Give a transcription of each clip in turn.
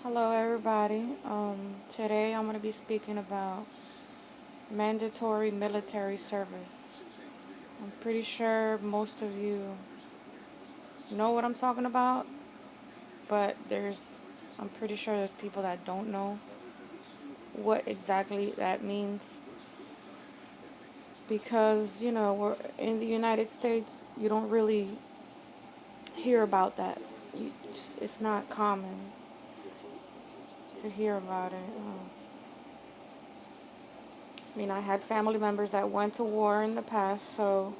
Hello, everybody. Today I'm going to be speaking about mandatory military service. I'm pretty sure most of you know what I'm talking about, but I'm pretty sure there's people that don't know what exactly that means because, we're in the United States, you don't really hear about that. It's not common to hear about it. I had family members that went to war in the past, so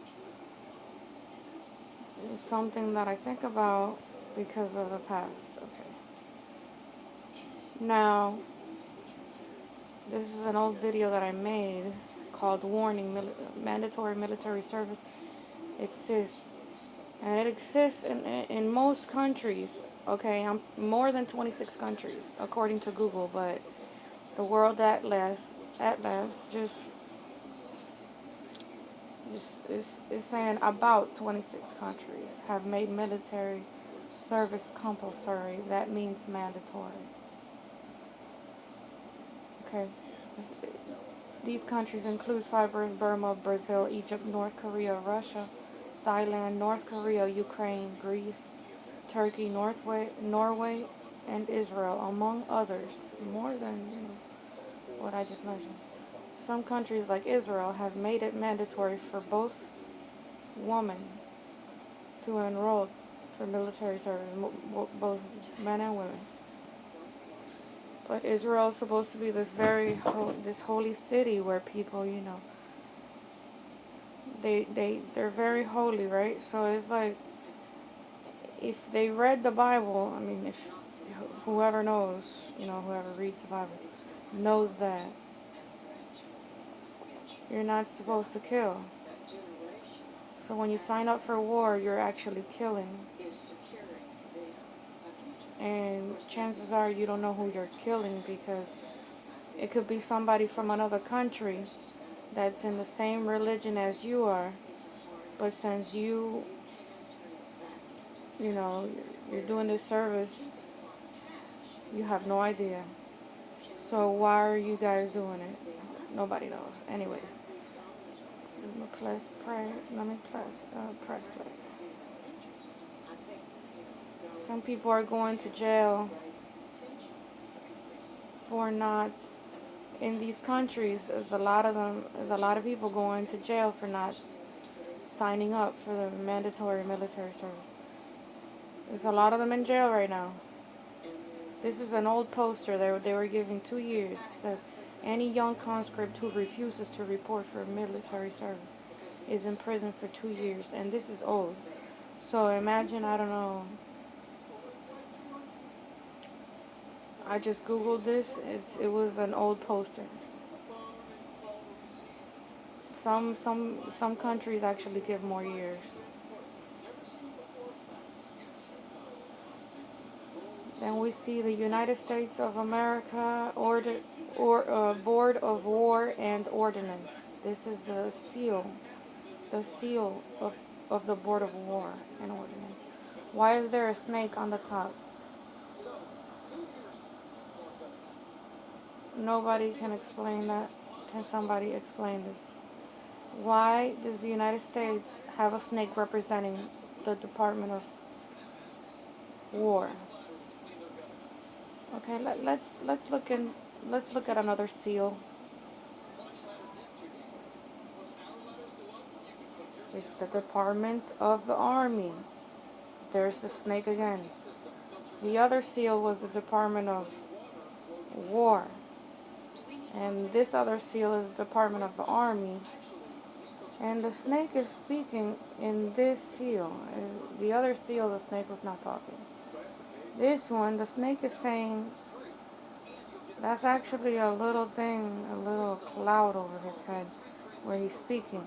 it's something that I think about because of the past. Okay. Now, this is an old video that I made called Warning Mandatory Military Service Exists. And it exists in most countries. Okay, I'm more than 26 countries according to Google, but the World Atlas just is saying about 26 countries have made military service compulsory. That means mandatory. Okay. These countries include Cyprus, Burma, Brazil, Egypt, North Korea, Russia, Thailand, North Korea, Ukraine, Greece, Turkey, Norway, and Israel, among others. More than what I just mentioned. Some countries like Israel have made it mandatory for both women to enroll for military service, both men and women. But Israel is supposed to be this holy city where people, they're very holy, right? So it's like if they read the Bible, if whoever knows, whoever reads the Bible knows that you're not supposed to kill. So when you sign up for war, you're actually killing. And chances are you don't know who you're killing because it could be somebody from another country that's in the same religion as you are, but since you know, you're doing this service, you have no idea. So why are you guys doing it? Nobody knows. Anyways, press play. Some people are going to jail for not in these countries. There's a lot of people going to jail for not signing up for the mandatory military service. There's a lot of them in jail right now. This is an old poster. They were giving 2 years. It says any young conscript who refuses to report for military service is in prison for 2 years. And this is old. So imagine, I don't know. I just Googled this. It was an old poster. Some countries actually give more years. Then we see the United States of America Board of War and Ordnance. This is a seal, the seal of the Board of War and Ordnance. Why is there a snake on the top? Nobody can explain that. Can somebody explain this? Why does the United States have a snake representing the Department of War? Okay, let's look at another seal. It's the Department of the Army. There's the snake again. The other seal was the Department of War. And this other seal is the Department of the Army. And the snake is speaking in this seal. The other seal, the snake was not talking. This one, the snake is saying, that's actually a little thing, a little cloud over his head where he's speaking.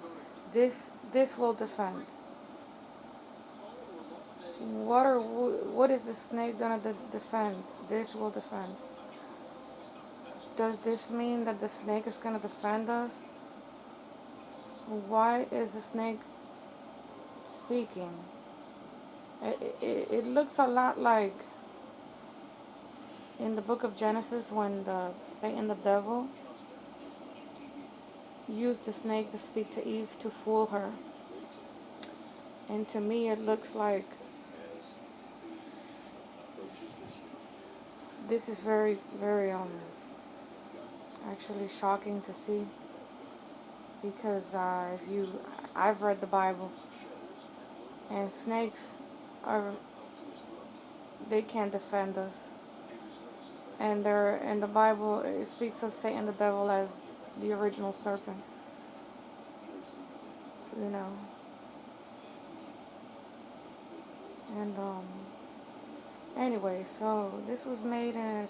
This will defend. What is the snake gonna defend? This will defend. Does this mean that the snake is gonna defend us? Why is the snake speaking? It looks a lot like in the book of Genesis when Satan, the devil, used the snake to speak to Eve to fool her. And to me, it looks like this is very, very actually shocking to see, because I've read the Bible, and snakes are they can't defend us. And they're in the Bible. It speaks of Satan, the devil, as the original serpent. You know, and anyway, so this was made in.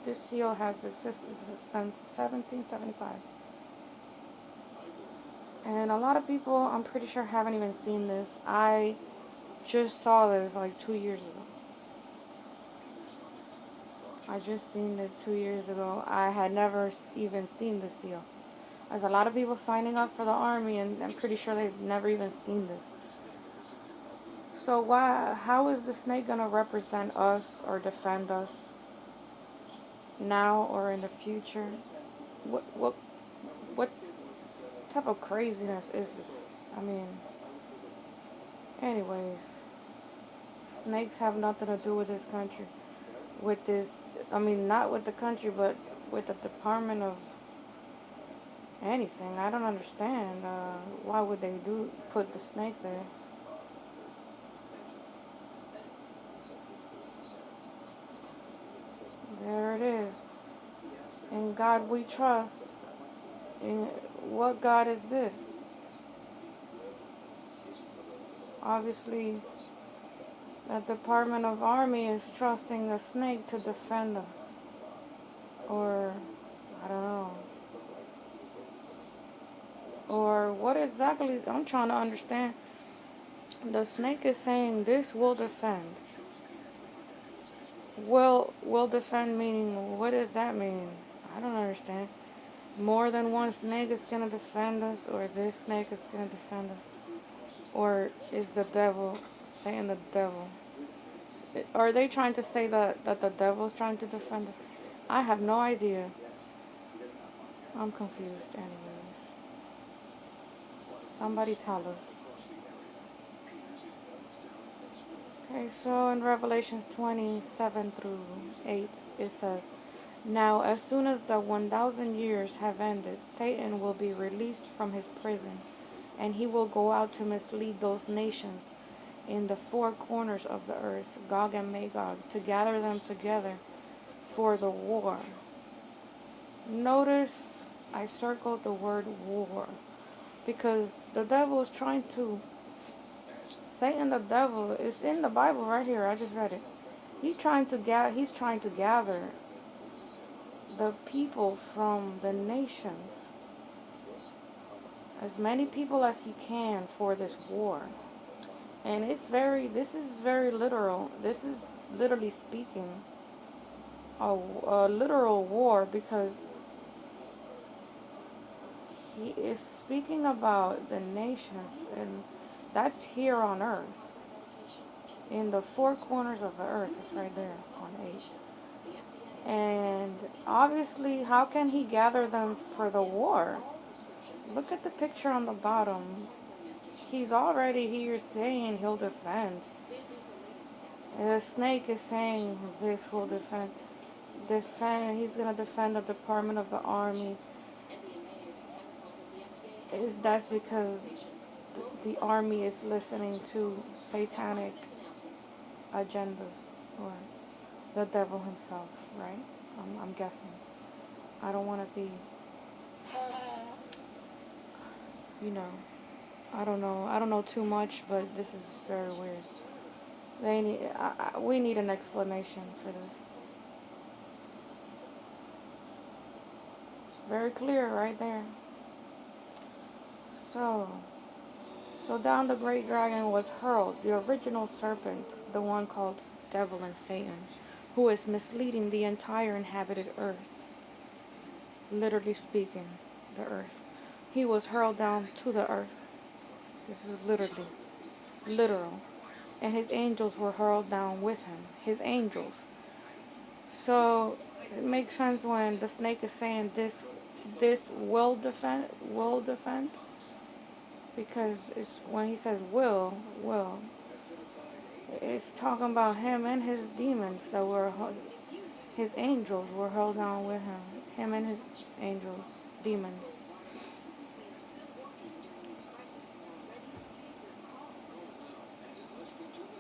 This seal has existed since 1775. And a lot of people, I'm pretty sure, haven't even seen this. I just saw this like 2 years ago. I just seen it 2 years ago. I had never even seen the seal. There's a lot of people signing up for the army, and I'm pretty sure they've never even seen this. So how is the snake gonna represent us or defend us now or in the future? What type of craziness is this? I mean, anyways, snakes have nothing to do with this country. With this, I mean, not with the country, but with the Department of anything. I don't understand. Why would they put the snake there? There it is. In God we trust. In what God is this? Obviously, the Department of Army is trusting the snake to defend us. Or, I don't know. Or what exactly? I'm trying to understand. The snake is saying this will defend. Will defend meaning, what does that mean? I don't understand. More than one snake is going to defend us, or this snake is going to defend us? Or is the devil saying the devil? Are they trying to say that the devil is trying to defend us? I have no idea. I'm confused anyways. Somebody tell us. Okay, so in Revelations 27-8, it says, "Now as soon as the 1,000 years have ended, Satan will be released from his prison, and he will go out to mislead those nations in the four corners of the earth, Gog and Magog, to gather them together for the war." Notice I circled the word war, because the devil is trying to, Satan the devil is in the Bible right here. I just read it. He's trying to gather the people from the nations, as many people as he can, for this war. And this is very literal. This is literally speaking a literal war, because he is speaking about the nations, and that's here on earth. In the four corners of the earth, it's right there on 8. And obviously, how can he gather them for the war? Look at the picture on the bottom. He's already here saying he'll defend. And the snake is saying this will defend. He's going to defend the Department of the Army. That's because the army is listening to satanic agendas, or the devil himself, right? I'm guessing. I don't want to be, I don't know. I don't know too much, but this is very weird. We need an explanation for this. It's very clear right there. So down the great dragon was hurled, the original serpent, the one called devil and Satan, who is misleading the entire inhabited earth. Literally speaking, the earth. He was hurled down to the earth. This is literal. And his angels were hurled down with him. His angels. So it makes sense when the snake is saying this will defend, because it's when he says will, it's talking about him and his demons that were his angels were held down with him and his angels, demons.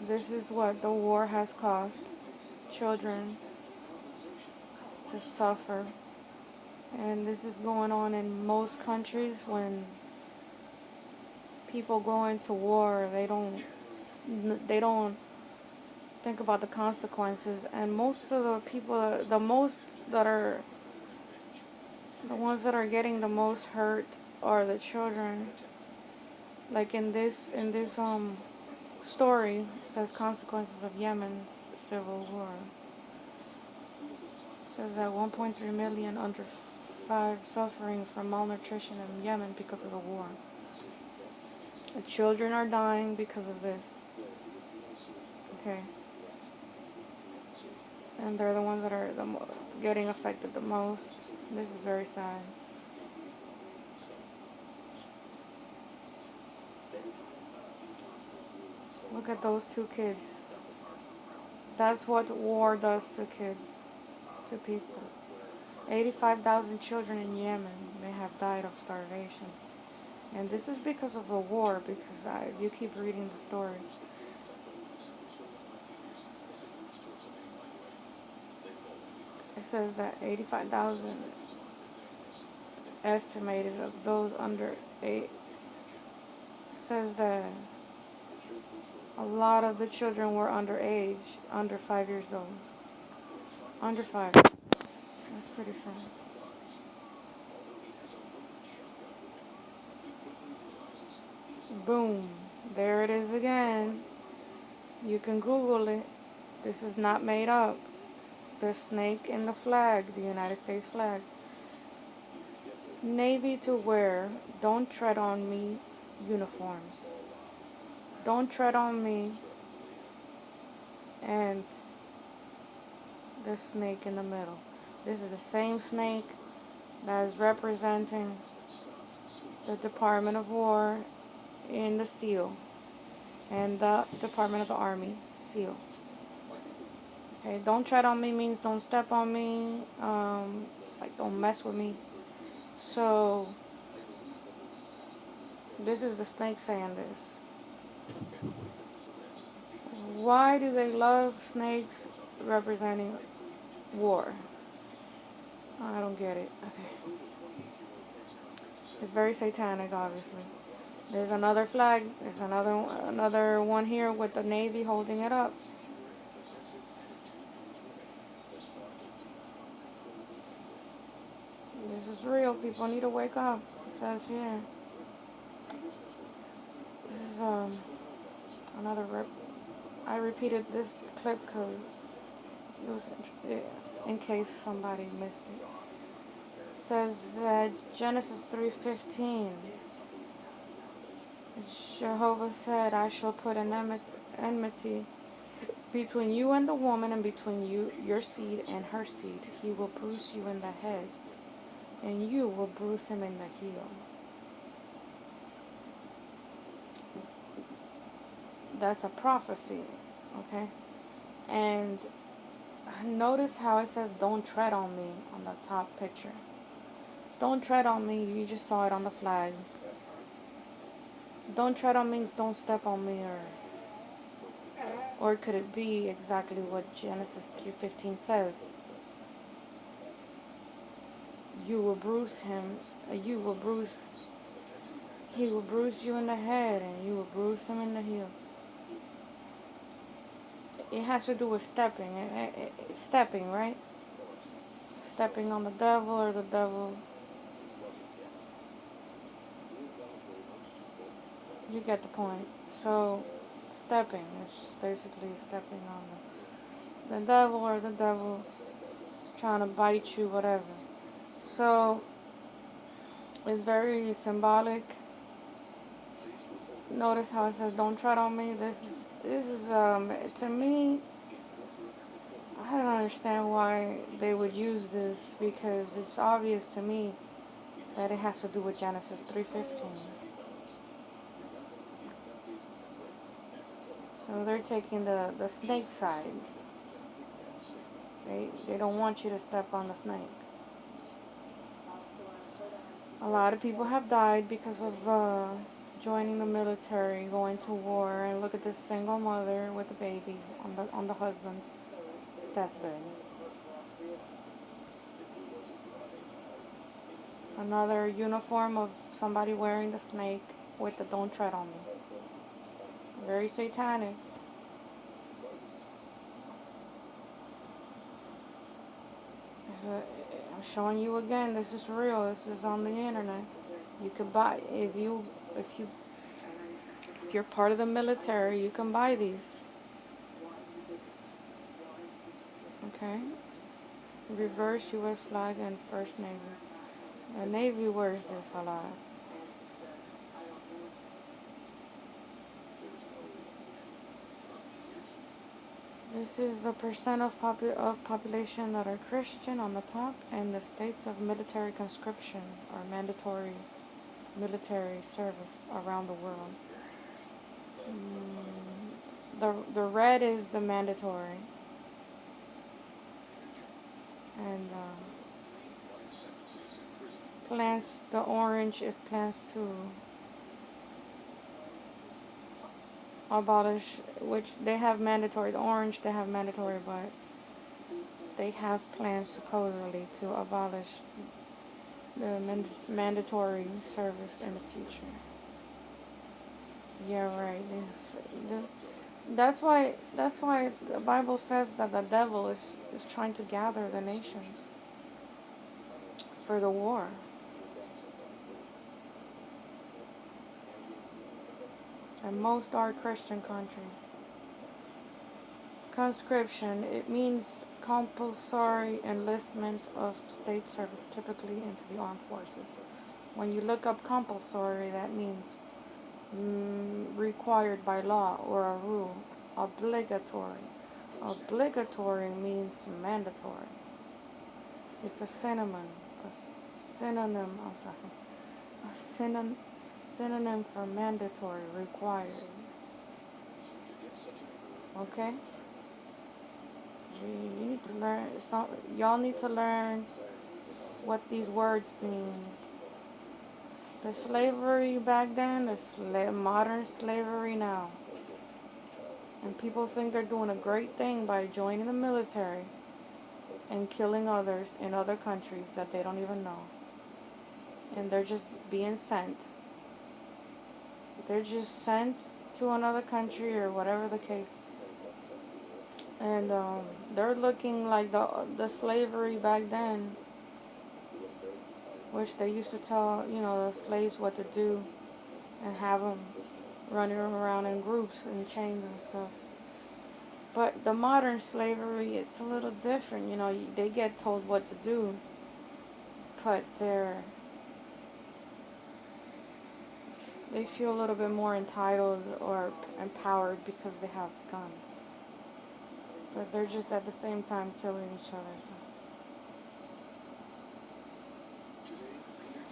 This is what the war has caused children to suffer. And this is going on in most countries. When people go into war, they don't think about the consequences. And most of the people, the most that are the ones that are getting the most hurt are the children. Like in this story, it says consequences of Yemen's civil war. It says that 1.3 million under 5 suffering from malnutrition in Yemen because of the war. The children are dying because of this. Okay. And they're the ones that are getting affected the most. This is very sad. Look at those two kids. That's what war does to kids, to people. 85,000 children in Yemen may have died of starvation. And this is because of the war, because you keep reading the story. It says that 85,000 estimated of those under 8. It says that a lot of the children were underage, under 5 years old. Under 5. That's pretty sad. Boom. There it is again. You can Google it. This is not made up. The snake in the flag, the United States flag. Navy to wear "Don't Tread on Me" uniforms. Don't tread on me, and the snake in the middle. This is the same snake that is representing the Department of War in the SEAL, and the Department of the Army SEAL. Okay, don't tread on me means don't step on me, like don't mess with me. So this is the snake saying this. Why do they love snakes representing war? I don't get it. Okay. It's very satanic, obviously. There's another flag. There's another one here with the Navy holding it up. This is real. People need to wake up. It says here. This is another rip. I repeated this clip because it was in case somebody missed it. It says Genesis 3:15. Jehovah said, "I shall put an enmity between you and the woman, and between your seed and her seed. He will bruise you in the head, and you will bruise him in the heel." That's a prophecy, okay? And notice how it says, "Don't tread on me" on the top picture. Don't tread on me, you just saw it on the flag. Don't tread on means don't step on me, or could it be exactly what Genesis 3:15 says? You will bruise him, he will bruise you in the head, and you will bruise him in the heel. It has to do with stepping, stepping, right? Stepping on the devil, or the devil. You get the point. So, stepping is just basically stepping on the devil, or the devil trying to bite you, whatever. So, it's very symbolic. Notice how it says, "Don't tread on me." This is to me, I don't understand why they would use this because it's obvious to me that it has to do with Genesis 3:15. So they're taking the snake side. They don't want you to step on the snake. A lot of people have died because of joining the military, going to war, and look at this single mother with a baby on the husband's deathbed. It's another uniform of somebody wearing the snake with the "Don't tread on me." Very satanic. I'm showing you again. This is real. This is on the internet. You could buy if you're part of the military. You can buy these. Okay. Reverse U.S. flag and First Navy. The Navy wears this a lot. This is the percent of population that are Christian on the top, and the states of military conscription or mandatory military service around the world. The red is the mandatory, and plans. The orange is plans to abolish, which they have mandatory. The orange they have mandatory, but they have plans supposedly to abolish the mandatory service in the future. Yeah, right. That's why the Bible says that the devil is trying to gather the nations for the war. And most are Christian countries. Conscription, it means compulsory enlistment of state service, typically into the armed forces. When you look up compulsory, that means required by law or a rule. Obligatory. Obligatory means mandatory. It's a synonym. A synonym for mandatory, required. Okay? You need to learn. Y'all need to learn what these words mean. The slavery back then, the modern slavery now. And people think they're doing a great thing by joining the military and killing others in other countries that they don't even know. And they're just being sent. They're just sent to another country or whatever the case. And they're looking like the slavery back then, which they used to tell, the slaves what to do and have them running around in groups and chains and stuff. But the modern slavery, it's a little different. They get told what to do, but they feel a little bit more entitled or empowered because they have guns. But they're just at the same time killing each other. So.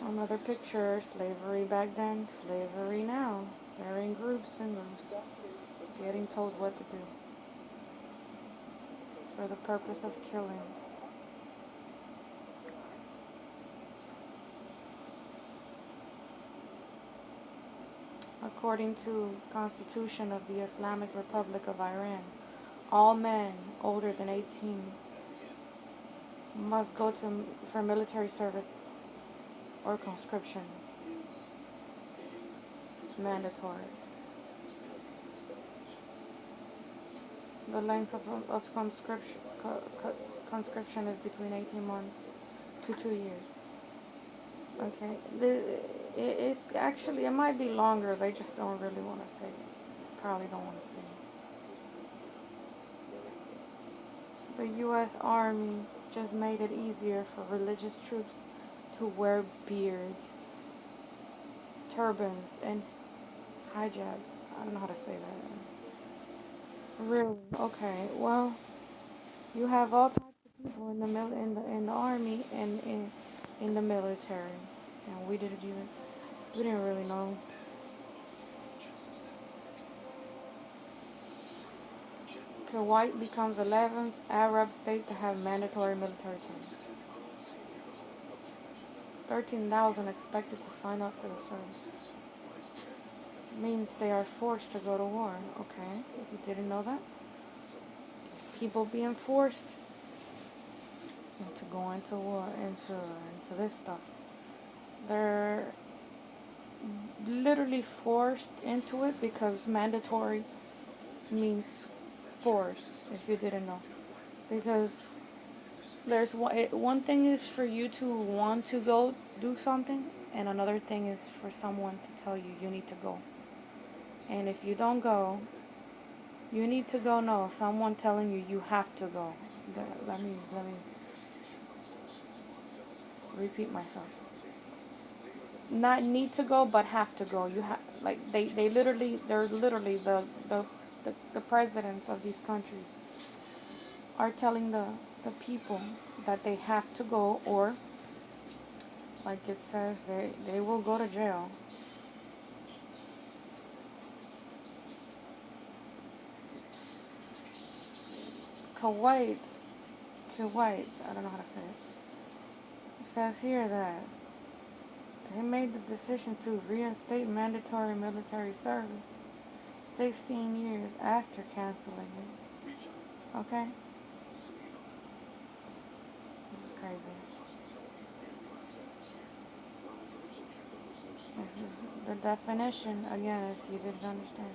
Another picture, slavery back then, slavery now. They're in groups and groups, getting told what to do for the purpose of killing. According to Constitution of the Islamic Republic of Iran, all men older than 18 must go for military service or conscription. It's mandatory. The length of conscription is between 18 months to 2 years. Okay. It's actually, it might be longer. They just don't really want to say it. Probably don't want to say it. The U.S. Army just made it easier for religious troops to wear beards, turbans, and hijabs. I don't know how to say that. Really? Okay. Well, you have all types people in the army and in the military, and we didn't really know. Kuwait becomes 11th Arab state to have mandatory military service. 13,000 expected to sign up for the service. Means they are forced to go to war. Okay, you didn't know that? There's people being forced into going into war, into this stuff. They're literally forced into it because mandatory means forced. If you didn't know, because there's one thing is for you to want to go do something, and another thing is for someone to tell you you need to go. And if you don't go, you need to go. No, someone telling you you have to go. Let me repeat myself. Not need to go, but have to go. You have like they're literally the presidents of these countries are telling the people that they have to go, or like it says they will go to jail. Kuwait, Kuwait, I don't know how to say it. It says here that they made the decision to reinstate mandatory military service 16 years after canceling it. Okay? This is crazy. This is the definition, again, if you didn't understand.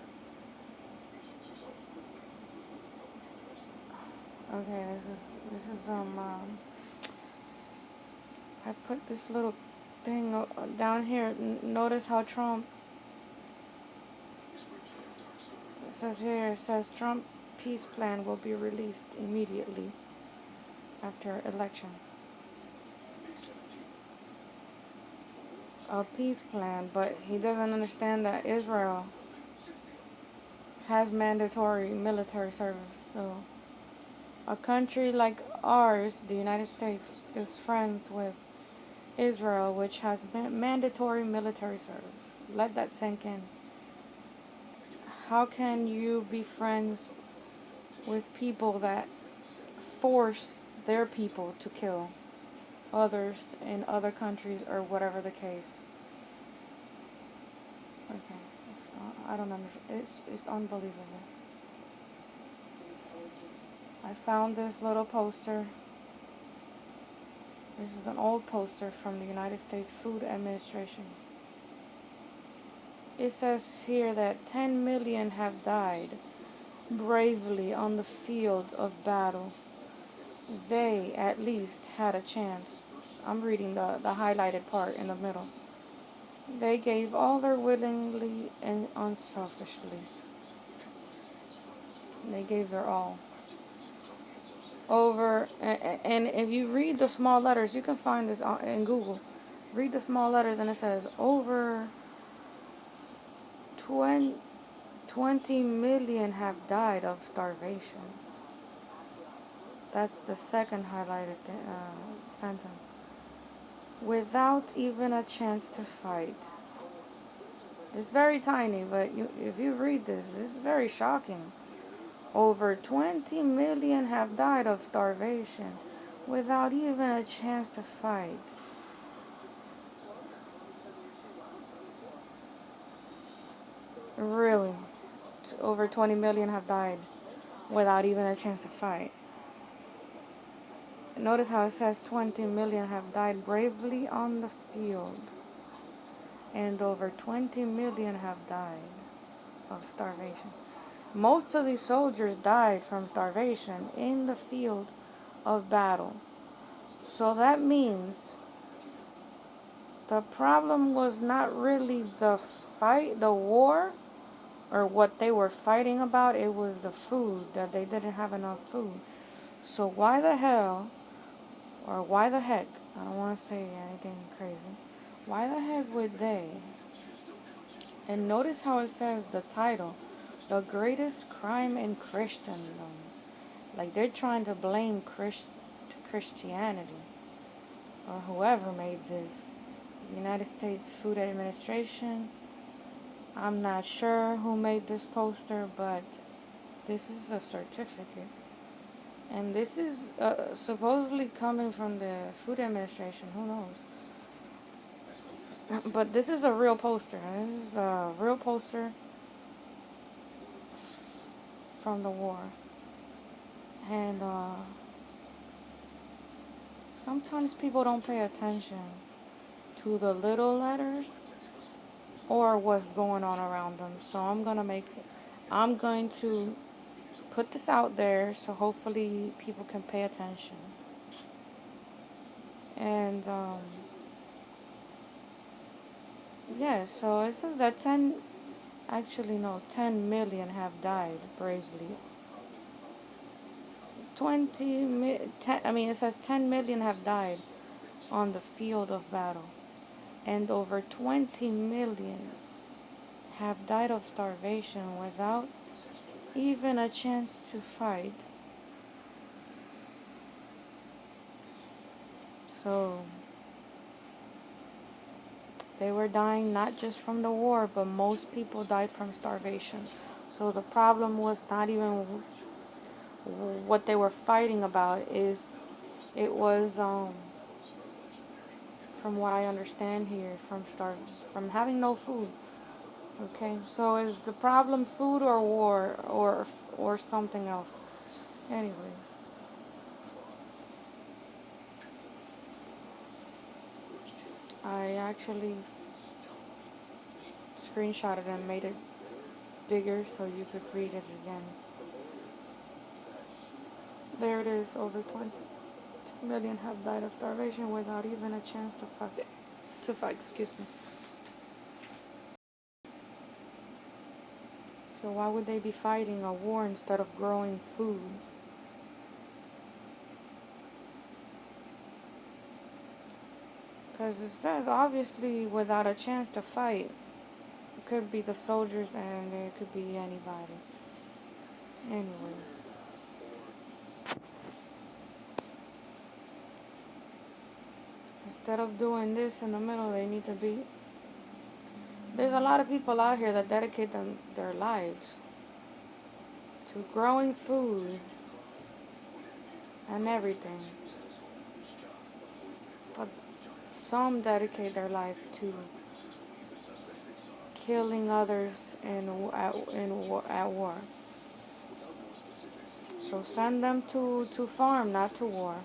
Okay, this is I put this little thing down here. Notice how Trump, it says Trump peace plan will be released immediately after elections. A peace plan, but he doesn't understand that Israel has mandatory military service. So a country like ours, the United States, is friends with Israel, which has mandatory military service. Let that sink in. How can you be friends with people that force their people to kill others in other countries or whatever the case? Okay, I don't understand. It's unbelievable. I found this little poster. This is an old poster from the United States Food Administration. It says here that 10 million have died bravely on the field of battle. They, at least, had a chance. I'm reading the highlighted part in the middle. They gave all their willingly and unselfishly. They gave their all. And if you read the small letters, you can find this in Google. Read the small letters, and it says over 20 million have died of starvation. That's the second highlighted sentence. Without even a chance to fight. It's very tiny, but if you read this, it's very shocking. Over 20 million have died of starvation without even a chance to fight. Really, over 20 million have died without even a chance to fight. Notice how it says 20 million have died bravely on the field, and over 20 million have died of starvation. Most of these soldiers died from starvation in the field of battle. So that means the problem was not really the fight, the war, or what they were fighting about. It was the food, that they didn't have enough food. So why the hell, or why the heck, I don't want to say anything crazy, why the heck would they, and notice how it says the title, the greatest crime in Christendom. Like they're trying to blame Christianity or whoever made this. The United States Food Administration. I'm not sure who made this poster, but this is a certificate. And this is supposedly coming from the Food Administration. Who knows? But this is a real poster. This is a real poster from the war. And sometimes people don't pay attention to the little letters or what's going on around them. So I'm going to put this out there so hopefully people can pay attention. And yeah, so it says that 10 million have died bravely. It says 10 million have died on the field of battle, and over 20 million have died of starvation without even a chance to fight. So they were dying not just from the war, but most people died from starvation. So the problem was not even what they were fighting about. It was from what I understand here, from having no food. Okay, so is the problem food or war or something else? Anyways, I actually screenshotted and made it bigger so you could read it again. There it is. Over 20 million have died of starvation without even a chance to fight. Excuse me. So why would they be fighting a war instead of growing food? Because it says obviously without a chance to fight. It could be the soldiers and it could be anybody. Anyways. Instead of doing this in the middle, they need to be. There's a lot of people out here that dedicate their lives to growing food and everything. But some dedicate their life to killing others at war. So send them to farm, not to war.